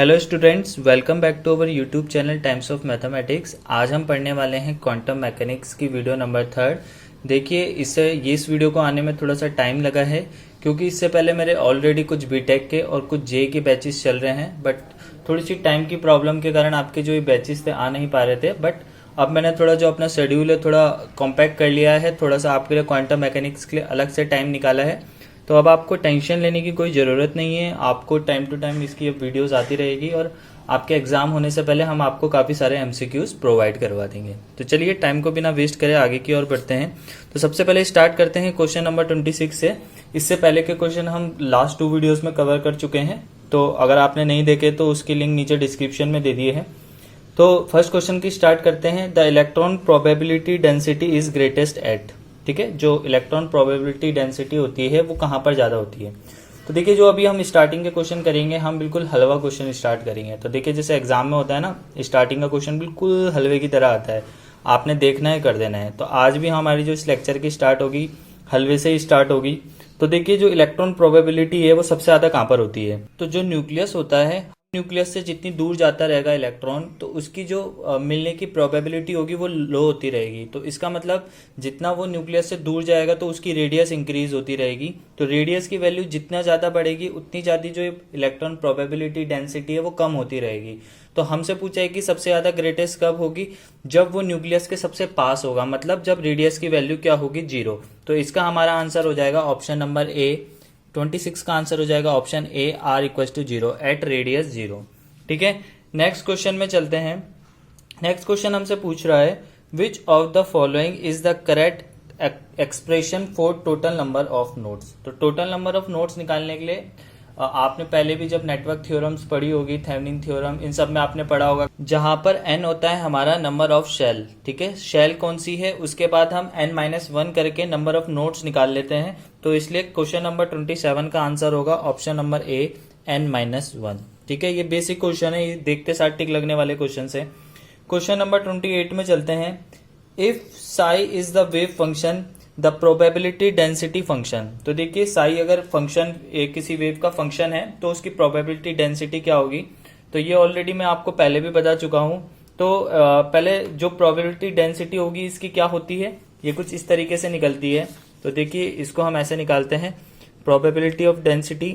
Hello students, welcome back to our YouTube channel times of mathematics. आज हम पढ़ने वाले हैं क्वांटम मैकेनिक्स की वीडियो नंबर 3। देखिए, इस वीडियो को आने में थोड़ा सा टाइम लगा है क्योंकि इससे पहले मेरे ऑलरेडी कुछ बीटेक के और कुछ जे के बैचेस चल रहे हैं, बट थोड़ी सी टाइम की प्रॉब्लम के कारण आपके जो ये बैचेस थे आ नहीं पा रहे थे। बट अब मैंने थोड़ा जो अपना शेड्यूल है थोड़ा कॉम्पैक्ट कर लिया है, थोड़ा सा आपके लिए क्वांटम मैकेनिक्स के लिए अलग से टाइम निकाला है। तो अब आपको टेंशन लेने की कोई ज़रूरत नहीं है, आपको टाइम टू टाइम इसकी वीडियोस आती रहेगी और आपके एग्जाम होने से पहले हम आपको काफ़ी सारे एमसीक्यूज प्रोवाइड करवा देंगे। तो चलिए टाइम को बिना वेस्ट करे आगे की ओर बढ़ते हैं। तो सबसे पहले स्टार्ट करते हैं क्वेश्चन नंबर 26 से। इससे पहले के क्वेश्चन हम लास्ट 2 वीडियोज़ में कवर कर चुके हैं, तो अगर आपने नहीं देखे तो उसकी लिंक नीचे डिस्क्रिप्शन में दे दिए है। तो फर्स्ट क्वेश्चन की स्टार्ट करते हैं। The electron probability density is greatest at. ठीक है, जो इलेक्ट्रॉन प्रोबेबिलिटी डेंसिटी होती है वो कहाँ पर ज़्यादा होती है। तो देखिए, जो अभी हम स्टार्टिंग के क्वेश्चन करेंगे, हम बिल्कुल हलवा क्वेश्चन स्टार्ट करेंगे। तो देखिए, जैसे एग्जाम में होता है ना, स्टार्टिंग का क्वेश्चन बिल्कुल हलवे की तरह आता है, आपने देखना है, कर देना है। तो आज भी हमारी जो इस लेक्चर की स्टार्ट होगी हलवे से ही स्टार्ट होगी। तो देखिए, जो इलेक्ट्रॉन प्रोबेबिलिटी है वो सबसे ज़्यादा कहाँ पर होती है। तो जो न्यूक्लियस होता है, न्यूक्लियस से जितनी दूर जाता रहेगा इलेक्ट्रॉन, तो उसकी जो मिलने की प्रोबेबिलिटी होगी वो लो होती रहेगी। तो इसका मतलब जितना वो न्यूक्लियस से दूर जाएगा तो उसकी रेडियस इंक्रीज होती रहेगी। तो रेडियस की वैल्यू जितना ज़्यादा बढ़ेगी उतनी ज़्यादा जो इलेक्ट्रॉन प्रोबेबिलिटी डेंसिटी है वो कम होती रहेगी। तो हमसे पूछा है कि सबसे ज़्यादा ग्रेटेस्ट कब होगी, जब वो न्यूक्लियस के सबसे पास होगा, मतलब जब रेडियस की वैल्यू क्या होगी, 0। तो इसका हमारा आंसर हो जाएगा ऑप्शन नंबर ए। 26 का आंसर हो जाएगा option A, are equal to 0 at radius 0। ठीक है, नेक्स्ट क्वेश्चन में चलते हैं। नेक्स्ट क्वेश्चन हमसे पूछ रहा है which of the following is the correct expression for total number of nodes. तो टोटल नंबर ऑफ नोड्स निकालने के लिए आपने पहले भी जब नेटवर्क थ्योरम्स पढ़ी होगी, थेवेनिन थ्योरम, इन सब में आपने पढ़ा होगा, जहां पर n होता है हमारा नंबर ऑफ शेल। ठीक है, शेल कौन सी है, उसके बाद हम n-1 करके नंबर ऑफ नोड्स निकाल लेते हैं। तो इसलिए क्वेश्चन नंबर 27 का आंसर होगा ऑप्शन नंबर ए, n-1। ठीक है, ये बेसिक क्वेश्चन है, ये देखते साथ टिक लगने वाले क्वेश्चन है। क्वेश्चन नंबर 28 में चलते हैं। If Sai is the wave function the probability density function. तो देखिए, साई अगर फंक्शन किसी वेव का फंक्शन है तो उसकी प्रोबेबिलिटी डेंसिटी क्या होगी। तो ये ऑलरेडी मैं आपको पहले भी बता चुका हूं। तो पहले जो प्रोबेबिलिटी डेंसिटी होगी इसकी क्या होती है, ये कुछ इस तरीके से निकलती है। तो देखिए, इसको हम ऐसे निकालते हैं, प्रोबेबिलिटी ऑफ डेंसिटी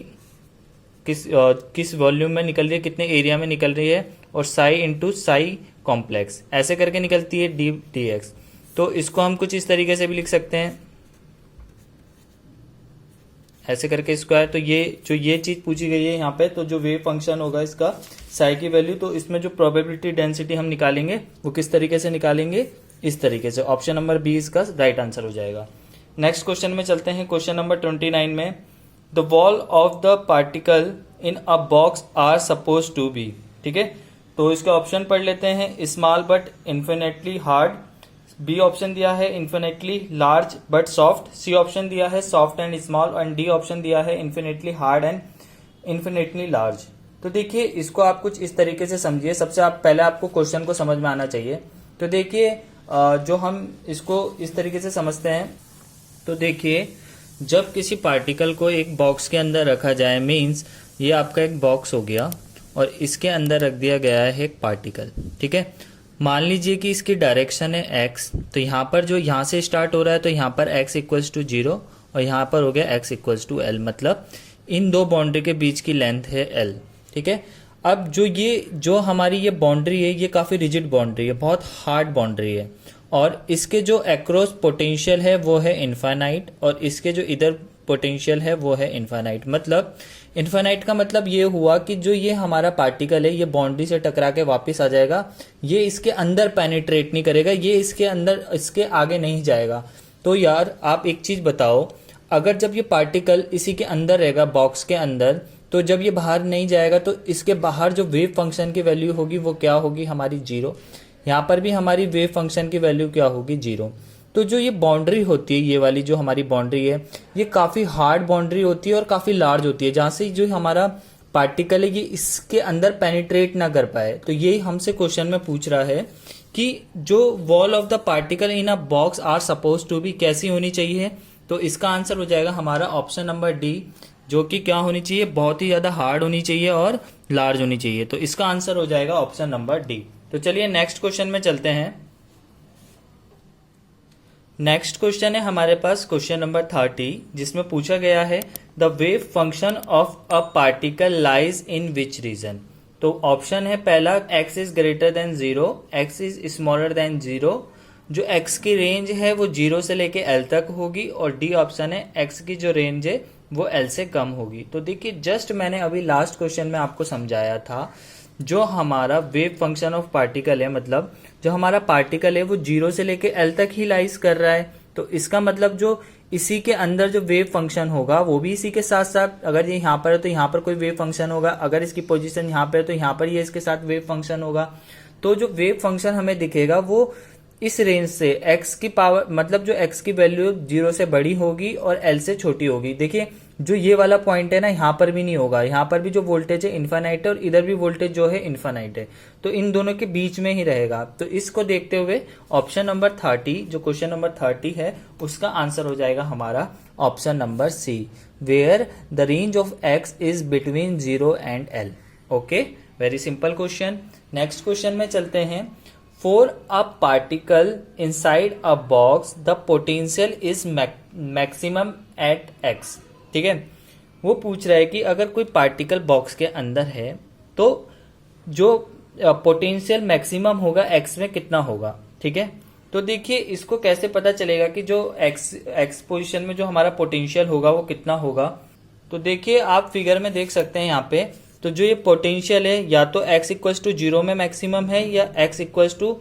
किस वॉल्यूम में निकल रही है, कितने एरिया में निकल रही है, और साई इंटू साई कॉम्प्लेक्स ऐसे करके निकलती है डी एक्स। तो इसको हम कुछ इस तरीके से भी लिख सकते हैं, ऐसे करके स्क्वायर। तो ये चीज पूछी गई है यहाँ पे, तो जो वेव फंक्शन होगा इसका साई की वैल्यू, तो इसमें जो प्रोबेबिलिटी डेंसिटी हम निकालेंगे वो किस तरीके से निकालेंगे, इस तरीके से। ऑप्शन नंबर बी इसका राइट आंसर हो जाएगा। नेक्स्ट क्वेश्चन में चलते हैं। क्वेश्चन नंबर 29 में, the wall of the particle in a box are suppose to be. ठीक है, तो इसके ऑप्शन पढ़ लेते हैं। Small but infinitely hard, B option दिया है infinitely large but soft, C option दिया है soft and small, and D option दिया है infinitely hard and infinitely large. तो देखिए, इसको आप कुछ इस तरीके से समझिए। सबसे पहले आपको क्वेश्चन को समझ में आना चाहिए। तो देखिए, जो हम इसको इस तरीके से समझते हैं, तो देखिए, जब किसी पार्टिकल को एक बॉक्स के अंदर रखा जाए, मीन्स ये आपका एक बॉक्स हो गया और इसके अंदर रख दिया गया है एक पार्टिकल। ठीक है, मान लीजिए कि इसकी डायरेक्शन है x, तो यहाँ पर जो यहाँ से स्टार्ट हो रहा है तो यहाँ पर x इक्वल्स टू 0 और यहाँ पर हो गया x इक्वल्स टू l, मतलब इन दो बाउंड्री के बीच की लेंथ है l। ठीक है, अब जो हमारी ये बाउंड्री है ये काफ़ी रिजिड बाउंड्री है, बहुत हार्ड बाउंड्री है, और इसके जो अक्रॉस पोटेंशियल है वो है इनफाइनाइट, और इसके जो इधर पोटेंशियल है वो है इनफाइनाइट। मतलब इनफाइनाइट का मतलब ये हुआ कि जो ये हमारा पार्टिकल है ये बाउंड्री से टकरा के वापस आ जाएगा, ये इसके अंदर पेनिट्रेट नहीं करेगा, ये इसके अंदर इसके आगे नहीं जाएगा। तो यार आप एक चीज बताओ, अगर जब ये पार्टिकल इसी के अंदर रहेगा बॉक्स के अंदर, तो जब ये बाहर नहीं जाएगा तो इसके बाहर जो वेव फंक्शन की वैल्यू होगी वो क्या होगी, हमारी 0। यहाँ पर भी हमारी वेव फंक्शन की वैल्यू क्या होगी, 0। तो जो ये बाउंड्री होती है, ये वाली जो हमारी बाउंड्री है, ये काफ़ी हार्ड बाउंड्री होती है और काफ़ी लार्ज होती है, जहाँ से जो हमारा पार्टिकल है ये इसके अंदर पेनिट्रेट ना कर पाए। तो ये हमसे क्वेश्चन में पूछ रहा है कि जो wall of the particle in a box are suppose to be कैसी होनी चाहिए। तो इसका आंसर हो जाएगा हमारा ऑप्शन नंबर डी, जो कि क्या होनी चाहिए, बहुत ही ज़्यादा हार्ड होनी चाहिए और लार्ज होनी चाहिए। तो इसका आंसर हो जाएगा ऑप्शन नंबर डी। तो चलिए नेक्स्ट क्वेश्चन में चलते हैं। नेक्स्ट क्वेश्चन है हमारे पास क्वेश्चन नंबर 30, जिसमें पूछा गया है the wave function of a particle lies in which region. तो ऑप्शन है पहला x is greater than 0, x is smaller than 0, जो x की रेंज है वो 0 से लेके l तक होगी, और डी ऑप्शन है x की जो रेंज है वो l से कम होगी। तो देखिए जस्ट मैंने अभी लास्ट क्वेश्चन में आपको समझाया था, जो हमारा वेव फंक्शन ऑफ पार्टिकल है, मतलब जो हमारा पार्टिकल है वो 0 से लेके l तक ही लाइज कर रहा है। तो इसका मतलब जो इसी के अंदर जो वेव फंक्शन होगा वो भी इसी के साथ साथ, अगर ये यहाँ पर है तो यहाँ पर कोई वेव फंक्शन होगा, अगर इसकी पोजीशन यहाँ पर है तो यहाँ पर ये इसके साथ वेव फंक्शन होगा। तो जो वेव फंक्शन हमें दिखेगा वो इस रेंज से x की पावर, मतलब जो x की वैल्यू 0 से बड़ी होगी और l से छोटी होगी। देखिए जो ये वाला पॉइंट है ना, यहाँ पर भी नहीं होगा, यहाँ पर भी जो वोल्टेज है इन्फानाइट है और इधर भी वोल्टेज जो है इन्फानाइट है, तो इन दोनों के बीच में ही रहेगा। तो इसको देखते हुए ऑप्शन नंबर 30, जो क्वेश्चन नंबर 30 है, उसका आंसर हो जाएगा हमारा option number C, where the range of x is between 0 and l। Okay, very simple question. Next question में चलते हैं। For a particle inside a box, the potential is maximum at x। ठीक है, वो पूछ रहा है कि अगर कोई पार्टिकल बॉक्स के अंदर है तो जो पोटेंशियल मैक्सिमम होगा x में कितना होगा। ठीक है, तो देखिए इसको कैसे पता चलेगा कि जो x पोजीशन में जो हमारा पोटेंशियल होगा वो कितना होगा। तो देखिए आप फिगर में देख सकते हैं यहाँ पे, तो जो ये पोटेंशियल है या तो x इक्वल्स टू 0 में मैक्सिमम है या x इक्वल्स टू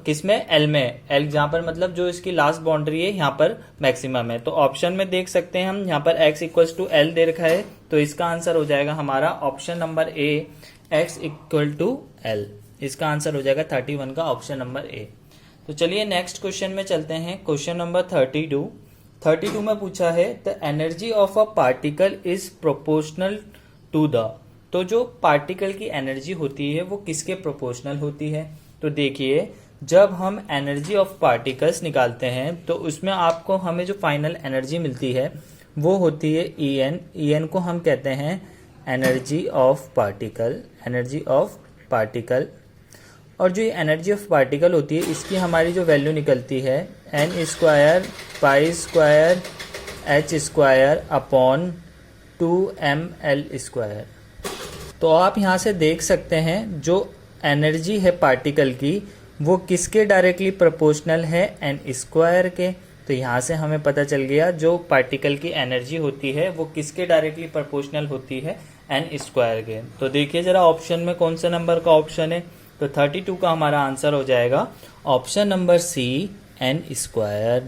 किसमें, l में, l जहाँ पर मतलब जो इसकी लास्ट बाउंड्री है यहाँ पर मैक्सिमम है। तो ऑप्शन में देख सकते हैं हम, यहाँ पर x इक्वल्स टू l दे रखा है, तो इसका आंसर हो जाएगा हमारा option number A, x equal to l। इसका आंसर हो जाएगा 31 का ऑप्शन नंबर ए। तो चलिए नेक्स्ट क्वेश्चन में चलते हैं। क्वेश्चन नंबर 32 में पूछा है the energy of a particle is proportional to the. तो जो पार्टिकल की एनर्जी होती है वो किसके प्रोपोर्शनल होती है। तो देखिए जब हम एनर्जी ऑफ पार्टिकल्स निकालते हैं तो उसमें आपको हमें जो फाइनल एनर्जी मिलती है वो होती है En को हम कहते हैं एनर्जी ऑफ पार्टिकल। और जो ये एनर्जी ऑफ पार्टिकल होती है इसकी हमारी जो वैल्यू निकलती है n² π² h² अपॉन 2ml²। तो आप यहाँ से देख सकते हैं जो एनर्जी है पार्टिकल की वो किसके डायरेक्टली प्रोपोर्शनल है, n² के। तो यहाँ से हमें पता चल गया जो पार्टिकल की एनर्जी होती है वो किसके डायरेक्टली प्रोपोर्शनल होती है, n² के। तो देखिए जरा ऑप्शन में कौन सा नंबर का ऑप्शन है, तो 32 का हमारा आंसर हो जाएगा ऑप्शन नंबर सी, n²।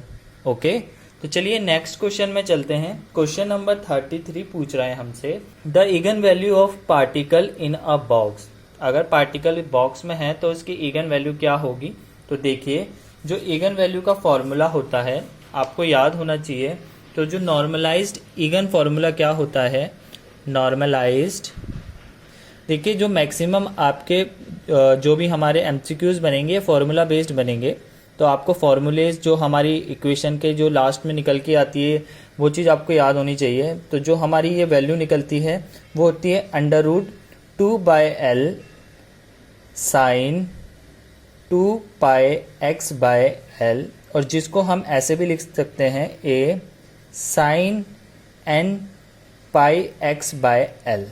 ओके, तो चलिए नेक्स्ट क्वेश्चन में चलते हैं। क्वेश्चन नंबर 33 पूछ रहा है हमसे the eigen value of particle in a box. अगर पार्टिकल बॉक्स में है तो इसकी इगन वैल्यू क्या होगी। तो देखिए जो इगन वैल्यू का फॉर्मूला होता है आपको याद होना चाहिए। तो जो नॉर्मलाइज्ड इगन फॉर्मूला क्या होता है, नॉर्मलाइज्ड, देखिए जो मैक्सिमम आपके जो भी हमारे एमसीक्यूज बनेंगे फॉर्मूला बेस्ड बनेंगे, तो आपको फॉर्मूलेज जो हमारी इक्वेशन के जो लास्ट में निकल के आती है वो चीज़ आपको याद होनी चाहिए। तो जो हमारी ये वैल्यू निकलती है वो होती है √2/L साइन 2πx/L, और जिसको हम ऐसे भी लिख सकते हैं a साइन n πx/L।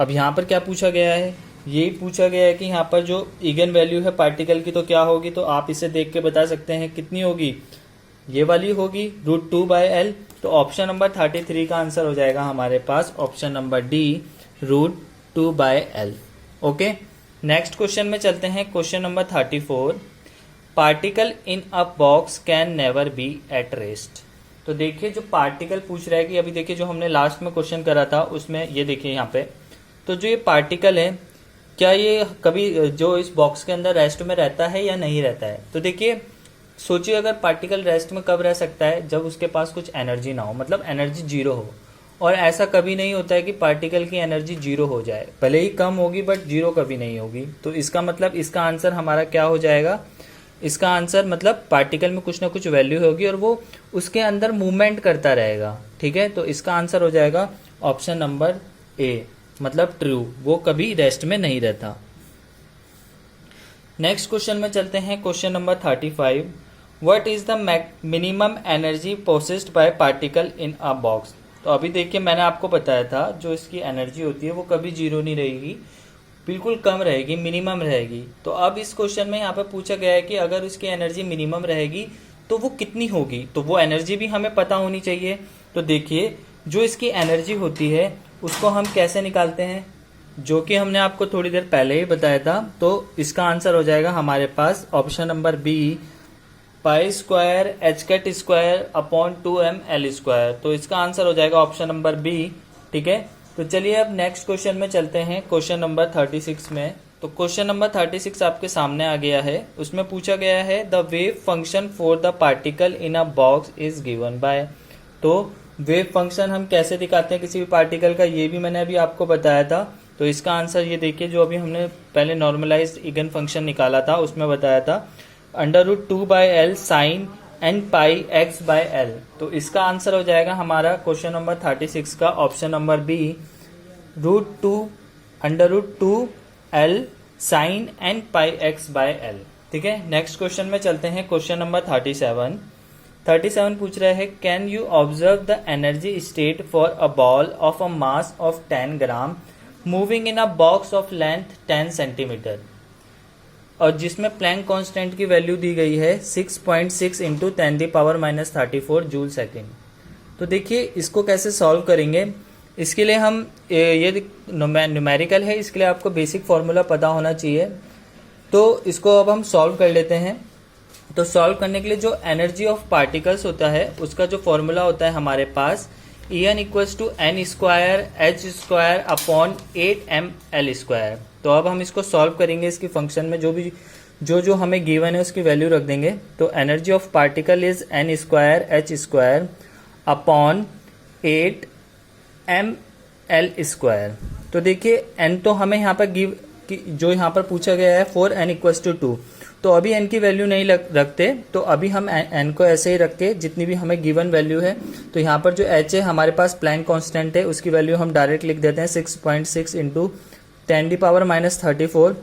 अब यहाँ पर क्या पूछा गया है, यही पूछा गया है कि यहाँ पर जो इगन वैल्यू है पार्टिकल की तो क्या होगी। तो आप इसे देख के बता सकते हैं कितनी होगी, ये वाली होगी √2/L। तो ऑप्शन नंबर 33 का आंसर हो जाएगा हमारे पास option number D, √2/L। Okay, next question में चलते हैं। Question number 34, particle in a box can never be at rest. तो देखिए जो पार्टिकल पूछ रहा है कि अभी देखिए जो हमने लास्ट में क्वेश्चन करा था उसमें ये देखिए यहाँ पे, तो जो ये पार्टिकल है क्या ये कभी जो इस बॉक्स के अंदर रेस्ट में रहता है या नहीं रहता है। तो देखिए सोचिए अगर पार्टिकल रेस्ट में कब रह सकता है, जब उसके पास कुछ एनर्जी ना हो, मतलब एनर्जी 0 हो। और ऐसा कभी नहीं होता है कि पार्टिकल की एनर्जी 0 हो जाए, भले ही कम होगी बट 0 कभी नहीं होगी। तो इसका मतलब इसका आंसर हमारा क्या हो जाएगा, इसका आंसर मतलब पार्टिकल में कुछ ना कुछ वैल्यू होगी और वो उसके अंदर मूवमेंट करता रहेगा। ठीक है, तो इसका आंसर हो जाएगा ऑप्शन नंबर ए, मतलब ट्रू, वो कभी रेस्ट में नहीं रहता। नेक्स्ट क्वेश्चन में चलते हैं, question number 35। What is the minimum energy possessed bye particle in a box. तो अभी देखिए मैंने आपको बताया था जो इसकी एनर्जी होती है वो कभी जीरो नहीं रहेगी, बिल्कुल कम रहेगी, मिनिमम रहेगी। तो अब इस क्वेश्चन में यहाँ पे पूछा गया है कि अगर उसकी एनर्जी मिनिमम रहेगी तो वो कितनी होगी, तो वो एनर्जी भी हमें पता होनी चाहिए। तो देखिए जो इसकी एनर्जी होती है उसको हम कैसे निकालते हैं, जो कि हमने आपको थोड़ी देर पहले ही बताया था। तो इसका आंसर हो जाएगा हमारे पास option number B, pi square H cut square upon 2m_L²। तो इसका आंसर हो जाएगा ऑप्शन नंबर बी। ठीक है, तो चलिए अब नेक्स्ट क्वेश्चन में चलते हैं, क्वेश्चन नंबर 36 में। तो क्वेश्चन नंबर 36 आपके सामने आ गया है। उसमें पूछा गया है the wave function for the particle in a box is given by. तो वेव फंक्शन हम कैसे दिखाते हैं किसी भी पार्टिकल का, ये भी मैंने अभी आपको बताया था। तो इसका आंसर ये देखिए, जो अभी हमने पहले नॉर्मलाइज्ड इगन फंक्शन निकाला था उसमें बताया था √2/L sin n πx/L। तो इसका आंसर हो जाएगा हमारा क्वेश्चन नंबर 36 का option number B, √2 sin n πx/L। ठीक है, नेक्स्ट क्वेश्चन में चलते हैं, क्वेश्चन नंबर 37 पूछ रहा है can you observe the energy state for a ball of a mass of 10 gram moving in a box of length 10 centimetre, और जिसमें प्लैंक कांस्टेंट की वैल्यू दी गई है 6.6 इंटू 10⁻⁻34 जूल सेकेंड। तो देखिए इसको कैसे सॉल्व करेंगे, इसके लिए हम ये न्यूमेरिकल है, इसके लिए आपको बेसिक फॉर्मूला पता होना चाहिए। तो इसको अब हम सॉल्व कर लेते हैं। तो सॉल्व करने के लिए जो एनर्जी ऑफ पार्टिकल्स होता है उसका जो फॉर्मूला होता है हमारे पास En = n² h² upon 8mL²। तो अब हम इसको सॉल्व करेंगे, इसकी फंक्शन में जो हमें गिवन है उसकी वैल्यू रख देंगे। तो energy of particle is n² h² upon 8mL²। तो देखिए n तो हमें यहाँ पर जो यहाँ पर पूछा गया है फॉर n = 2, तो अभी n की वैल्यू नहीं रखते, तो अभी हम n को ऐसे ही रख के जितनी भी हमें गिवन वैल्यू है, तो यहाँ पर जो h है हमारे पास प्लैंक कांस्टेंट है, उसकी वैल्यू हम डायरेक्ट लिख देते हैं 6.6 इंटू 10⁻⁻34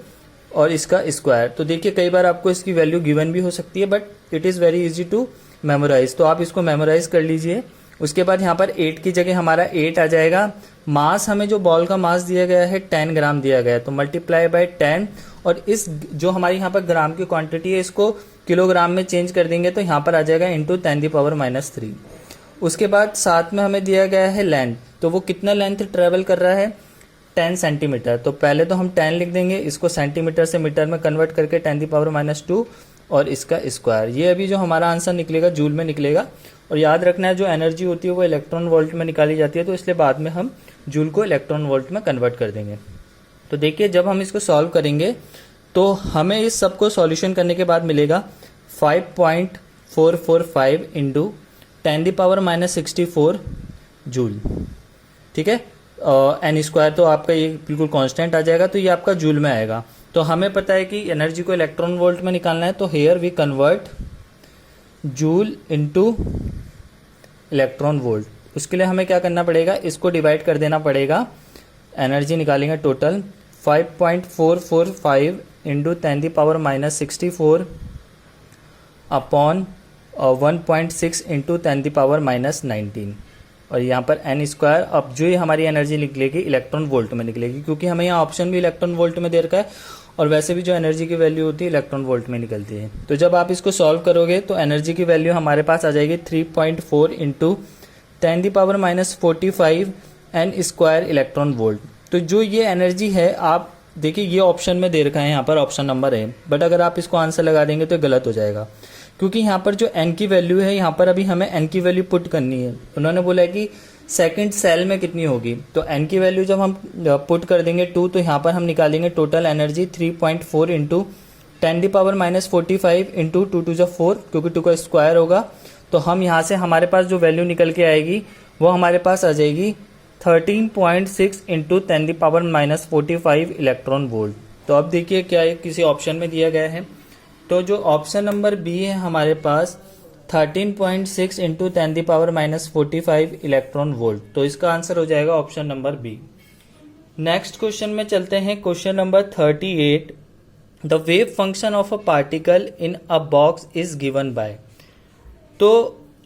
और इसका स्क्वायर। तो देखिए कई बार आपको इसकी वैल्यू गिवन भी हो सकती है, but it is very easy to memorise. तो आप इसको मेमोराइज कर लीजिए। उसके बाद यहाँ पर 8 की जगह हमारा 8 आ जाएगा। मास हमें जो बॉल का मास दिया गया है 10 ग्राम दिया गया है, तो मल्टीप्लाई बाय 10, और इस जो हमारी यहाँ पर ग्राम की क्वांटिटी है इसको किलोग्राम में चेंज कर देंगे तो यहाँ पर आ जाएगा इंटू 10⁻⁻3। उसके बाद साथ में हमें दिया गया है लेंथ, तो वो कितना लेंथ ट्रेवल कर रहा है 10 सेंटीमीटर। तो पहले तो हम 10 लिख देंगे, इसको सेंटीमीटर से मीटर में कन्वर्ट करके 10⁻⁻2 और इसका स्क्वायर। ये अभी जो हमारा आंसर निकलेगा जूल में निकलेगा। और याद रखना है जो एनर्जी होती है वो इलेक्ट्रॉन वोल्ट में निकाली जाती है, तो इसलिए बाद में हम जूल को इलेक्ट्रॉन वोल्ट में कन्वर्ट कर देंगे। तो देखिए जब हम इसको सॉल्व करेंगे तो हमें इस सब को सॉल्यूशन करने के बाद मिलेगा 5.445 इंटू 10⁻⁻64 जूल। ठीक है, n² तो आपका ये बिल्कुल कांस्टेंट आ जाएगा, तो ये आपका जूल में आएगा। तो हमें पता है कि एनर्जी को इलेक्ट्रॉन वोल्ट में निकालना है, तो here we convert joule into electron volt. उसके लिए हमें क्या करना पड़ेगा, इसको डिवाइड कर देना पड़ेगा। एनर्जी निकालेंगे टोटल 5.445 इंटू 10⁻⁻64 अपॉन 1.6 इंटू 10⁻⁻19, और यहाँ पर n²। अब जो ये हमारी एनर्जी निकलेगी इलेक्ट्रॉन वोल्ट में निकलेगी, क्योंकि हमें यहाँ ऑप्शन भी इलेक्ट्रॉन वोल्ट में दे रखा है, और वैसे भी जो एनर्जी की वैल्यू होती है इलेक्ट्रॉन वोल्ट में निकलती है। तो जब आप इसको सॉल्व करोगे तो एनर्जी की वैल्यू हमारे पास आ जाएगी 3.4 इंटू 10⁻⁻45 n² इलेक्ट्रॉन वोल्ट। तो जो ये एनर्जी है, आप देखिए ये ऑप्शन में दे रखा है, यहाँ पर ऑप्शन नंबर है, बट अगर आप इसको आंसर लगा देंगे तो गलत हो जाएगा, क्योंकि यहाँ पर जो n की वैल्यू है यहाँ पर अभी हमें n की वैल्यू पुट करनी है। उन्होंने बोला है कि सेकंड सेल में कितनी होगी, तो n की वैल्यू जब हम पुट कर देंगे 2, तो यहाँ पर हम निकालेंगे total energy 3.4 into 10⁻⁻45 into 2 to the 4, क्योंकि 2 का स्क्वायर होगा। तो हम यहाँ से हमारे पास जो वैल्यू निकल के आएगी वो हमारे पास आ जाएगी 13.6 इंटू 10⁻⁻45 इलेक्ट्रॉन वोल्ट। तो अब देखिए क्या है, किसी ऑप्शन में दिया गया है, तो जो ऑप्शन नंबर बी है हमारे पास 13.6 इंटू 10⁻⁻45 इलेक्ट्रॉन वोल्ट। तो इसका आंसर हो जाएगा option number B. Next question में चलते हैं, question number 38। The wave function of a particle in a box is given by. तो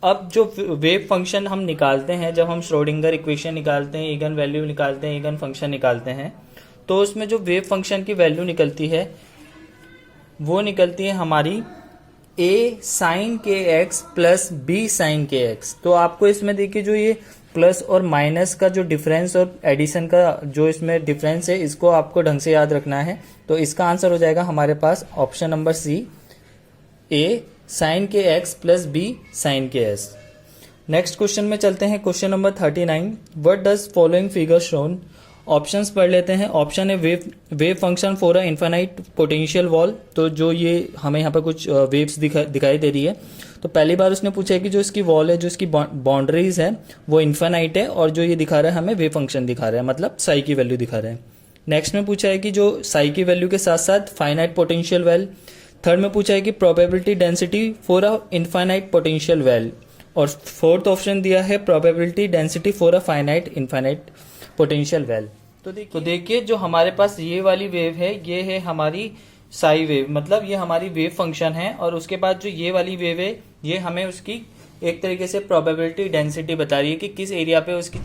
अब जो वेव फंक्शन हम निकालते हैं, जब हम श्रोडिंगर इक्वेशन निकालते हैं, इगन वैल्यू निकालते हैं, इगन फंक्शन निकालते हैं, तो उसमें जो वेव फंक्शन की वैल्यू निकलती है वो निकलती है हमारी a sine K X plus B sine K x. तो आपको इसमें देखिए जो ये प्लस और माइनस का जो डिफरेंस और एडिशन का जो इसमें डिफरेंस है, इसको आपको ढंग से याद रखना है। तो इसका आंसर हो जाएगा हमारे पास option number C, a sine K X plus B sine K S. Next question में चलते हैं, question number 39। What does following figure shown. Options पढ़ लेते हैं। ऑप्शन है wave function for a infinite potential wall. तो जो ये हमें यहाँ पर कुछ वेव्स दिखाई दे रही है, तो पहली बार उसने पूछा है कि जो इसकी वॉल है, जो इसकी बाउंड्रीज है वो इनफाइनाइट है, और जो ये दिखा रहा है हमें वेव फंक्शन दिखा रहा है, मतलब साई की वैल्यू दिखा रहा है। नेक्स्ट में पूछा है कि जो साई की वैल्यू के साथ साथ फाइनाइट पोटेंशियल वेल। थर्ड में पूछा है कि probability density for a infinite potential well, और फोर्थ ऑप्शन दिया है probability density for a finite infinite potential well. तो देखिए जो हमारे पास ये वाली वेव है, ये है हमारी साई वेव, मतलब ये हमारी वेव फंक्शन है। और उसके बाद जो ये वाली वेव है, ये हमें उसकी एक तरीके से प्रोबेबिलिटी डेंसिटी बता रही है कि किस एरिया पे उसकी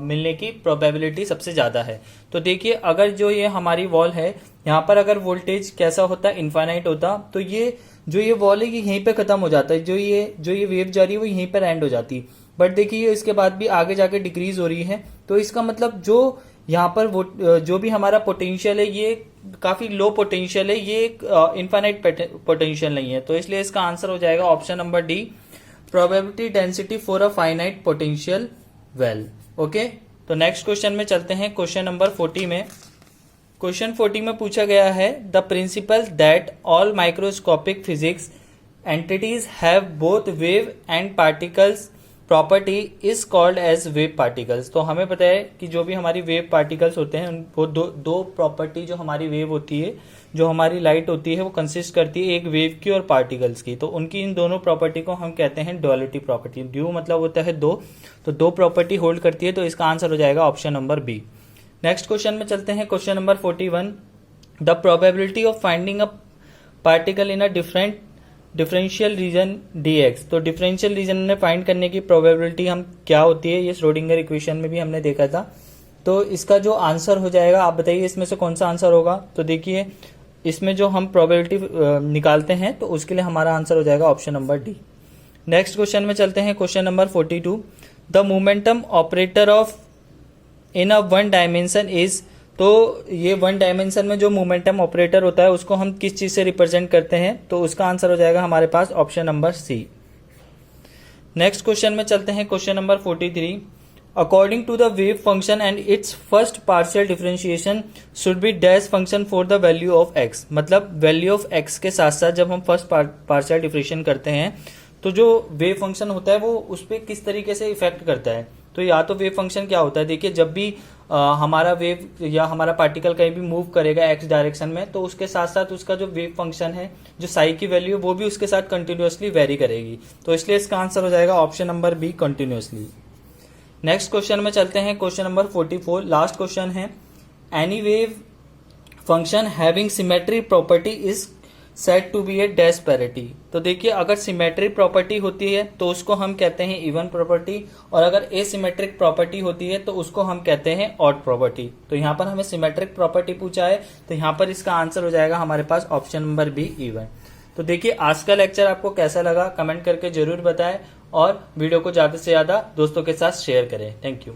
मिलने की प्रोबेबिलिटी सबसे ज्यादा है। तो देखिए अगर जो ये हमारी वॉल है, यहाँ पर अगर वोल्टेज कैसा होता, इनफाइनाइट होता, तो ये जो ये वॉल है ये यहीं पे खत्म हो जाता है, जो ये वेव जा रही है वो यहीं पर एंड हो जाती। बट देखिए इसके बाद भी आगे जाके डिक्रीज हो रही है, तो इसका मतलब जो यहाँ पर वो जो भी हमारा पोटेंशियल है ये काफी लो पोटेंशियल है, ये इनफाइनाइट पोटेंशियल नहीं है। तो इसलिए इसका आंसर हो जाएगा option number D, probability density for a finite potential well. Okay, तो नेक्स्ट क्वेश्चन में चलते हैं, क्वेश्चन नंबर 40 में। क्वेश्चन 40 में पूछा गया है, the principle that all microscopic physics entities have both wave and particles property is called as wave particles. तो हमें पता है कि जो भी हमारी वेव पार्टिकल्स होते हैं वो दो प्रॉपर्टी जो हमारी वेव होती है, जो हमारी लाइट होती है, वो कंसिस्ट करती है एक वेव की और पार्टिकल्स की। तो उनकी इन दोनों प्रॉपर्टी को हम कहते हैं ड्युअलिटी प्रॉपर्टी। ड्यू मतलब होता है दो, तो दो प्रॉपर्टी होल्ड करती है, तो इसका आंसर हो जाएगा option number B. Next question में चलते हैं, question number 41। The probability of finding a particle in a differential region dx। तो डिफरेंशियल रीजन में फाइंड करने की प्रोबेबिलिटी हम क्या होती है, ये श्रोडिंगर इक्वेशन में भी हमने देखा था। तो इसका जो आंसर हो जाएगा, आप बताइए इसमें से कौन सा आंसर होगा। तो देखिए इसमें जो हम प्रोबेबिलिटी निकालते हैं, तो उसके लिए हमारा आंसर हो जाएगा option number D. Next question में चलते हैं, question number 42। The momentum operator of in a one dimension is. तो ये वन डायमेंशन में जो मोमेंटम ऑपरेटर होता है उसको हम किस चीज से रिप्रेजेंट करते हैं, तो उसका आंसर हो जाएगा हमारे पास option number C. Next question में चलते हैं, question number 43। According to the wave function and its first partial differentiation should be dash function for the value of x. मतलब वैल्यू ऑफ एक्स के साथ साथ जब हम फर्स्ट पार्शियल डिफरेंशिएशन करते हैं, तो जो वेव फंक्शन होता है वो उस पर किस तरीके से इफेक्ट करता है। तो या तो वेव फंक्शन क्या होता है, देखिए जब भी हमारा वेव या हमारा पार्टिकल कहीं भी मूव करेगा एक्स डायरेक्शन में, तो उसके साथ साथ उसका जो वेव फंक्शन है, जो साई की वैल्यू है, वो भी उसके साथ कंटिन्यूअसली वेरी करेगी। तो इसलिए इसका आंसर हो जाएगा option number B, continuously. Next question में चलते हैं, क्वेश्चन नंबर 44, लास्ट क्वेश्चन है। Any wave function having symmetry property is set to be a dash parity. तो देखिए अगर सिमेट्रिक प्रॉपर्टी होती है तो उसको हम कहते हैं इवन प्रॉपर्टी, और अगर एसिमेट्रिक प्रॉपर्टी होती है तो उसको हम कहते हैं ऑड प्रॉपर्टी। तो यहाँ पर हमें सिमेट्रिक प्रॉपर्टी पूछा है, तो यहाँ पर इसका आंसर हो जाएगा हमारे पास ऑप्शन नंबर बी, इवन। तो देखिए आज का लेक्चर आपको कैसा लगा कमेंट करके जरूर बताएं, और वीडियो को ज्यादा से ज्यादा दोस्तों के साथ शेयर करें। Thank you.